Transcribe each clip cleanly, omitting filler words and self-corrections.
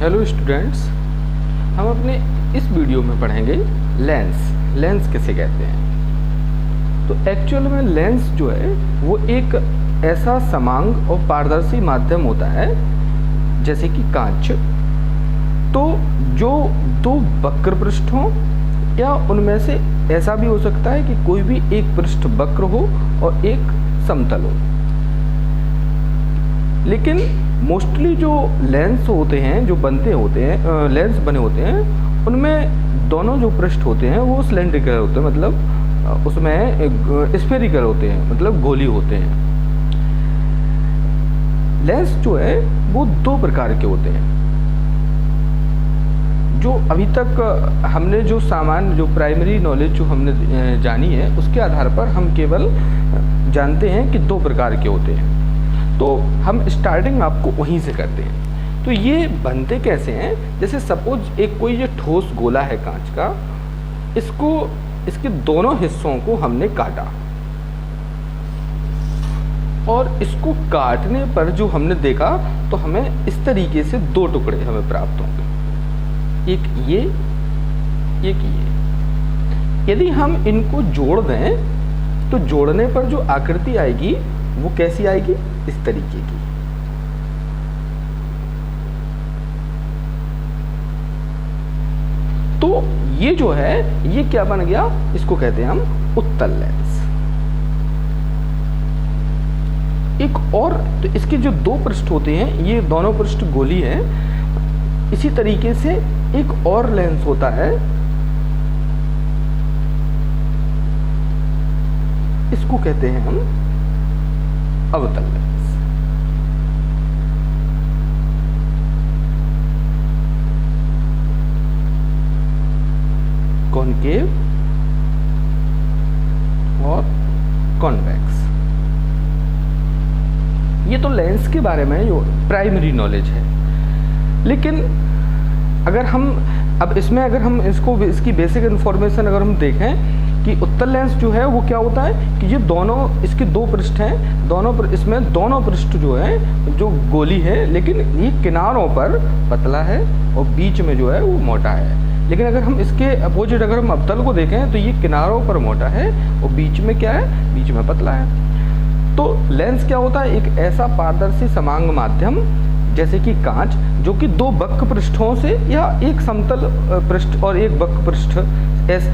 Hello students, हम अपने इस वीडियो में पढ़ेंगे लेंस किसे कहते हैं। तो एक्चुअल में लेंस जो है वो एक ऐसा समांग और पारदर्शी माध्यम होता है जैसे कि कांच। तो जो दो वक्र पृष्ठ हों या उनमें से ऐसा भी हो सकता है कि कोई भी एक पृष्ठ वक्र हो और एक समतल हो। लेकिन मोस्टली जो लेंस होते हैं जो बनते होते हैं लेंस बने होते हैं उनमें दोनों जो पृष्ठ होते हैं वो सिलेंड्रिकल होते हैं, मतलब उसमें स्फेरिकल होते हैं, मतलब गोली होते हैं। लेंस जो है वो दो प्रकार के होते हैं। जो अभी तक हमने जो जो प्राइमरी नॉलेज जो हमने जानी है उसके आधार पर हम केवल जानते हैं कि दो प्रकार के होते हैं। तो हम स्टार्टिंग आपको वहीं से करते हैं। तो ये बनते कैसे हैं, जैसे सपोज एक कोई ये ठोस गोला है कांच का, इसके दोनों हिस्सों को हमने काटा और इसको काटने पर जो हमने देखा तो हमें इस तरीके से दो टुकड़े हमें प्राप्त होंगे, एक ये एक ये। यदि हम इनको जोड़ दें तो जोड़ने पर जो आकृति आएगी वो कैसी आएगी, इस तरीके की। तो ये जो है ये क्या बन गया, इसको कहते हैं हम उत्तल लेंस। एक और तो इसके जो दो पृष्ठ होते हैं ये दोनों पृष्ठ गोली हैं। इसी तरीके से एक और लेंस होता है, इसको कहते हैं हम अवतल लेंस। कॉनकेव और कॉन्वेक्स। ये तो लेंस के बारे में जो प्राइमरी नॉलेज है। लेकिन अगर हम अब इसमें अगर हम इसकी बेसिक इन्फॉर्मेशन अगर हम देखें कि उत्तल लेंस जो है वो क्या होता है कि ये दोनों इसके दो पृष्ठ हैं, इसमें दोनों पृष्ठ जो है जो गोली है, लेकिन ये किनारों पर पतला है और बीच में जो है वो मोटा है। लेकिन अगर हम इसके अपोजिट अगर हम अवतल को देखें तो ये किनारों पर मोटा है और बीच में क्या है, बीच में पतला है। तो लेंस क्या होता है, एक ऐसा पारदर्शी समांग माध्यम जैसे कि कांच जो कि दो वक्र पृष्ठों से या एक समतल पृष्ठ और एक वक्र पृष्ठ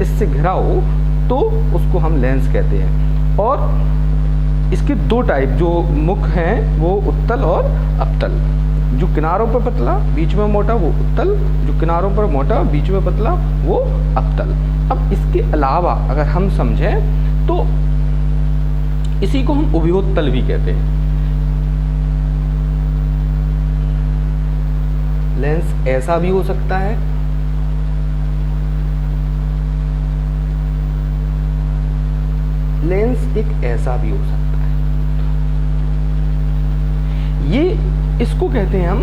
इससे घिरा हो तो उसको हम लेंस कहते हैं। और इसके दो टाइप जो मुख हैं वो उत्तल और अवतल। जो किनारों पर पतला बीच में मोटा वो उत्तल, जो किनारों पर मोटा बीच में पतला वो अवतल। अब इसके अलावा अगर हम समझें तो इसी को हम उभयोत्तल भी कहते हैं। लेंस ऐसा भी हो सकता है, लेंस एक ऐसा भी हो सकता है। ये इसको कहते हैं हम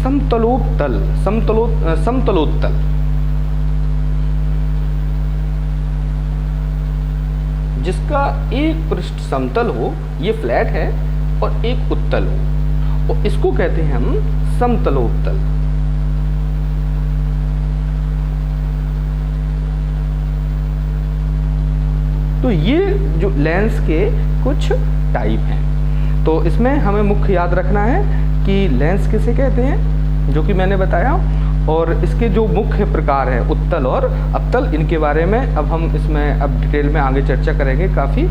समतलोत्तल। जिसका एक पृष्ठ समतल हो, ये फ्लैट है, और एक उत्तल हो, और इसको कहते हैं हम समतलोत्तल। तो ये जो लेंस के कुछ टाइप हैं। तो इसमें हमें मुख्य याद रखना है कि लेंस किसे कहते हैं, जो कि मैंने बताया, और इसके जो मुख्य प्रकार है उत्तल और अवतल, इनके बारे में अब हम इसमें अब डिटेल में आगे चर्चा करेंगे काफ़ी।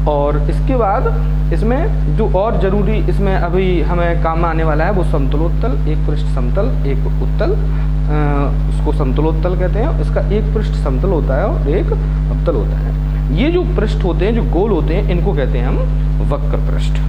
और इसके बाद इसमें जो और ज़रूरी इसमें अभी हमें काम आने वाला है वो समतलोत्तल। एक पृष्ठ समतल एक उत्तल, उसको समतलोत्तल कहते हैं। इसका एक पृष्ठ समतल होता है और एक अवतल होता है। ये जो पृष्ठ होते हैं जो गोल होते हैं इनको कहते हैं हम वक्र पृष्ठ।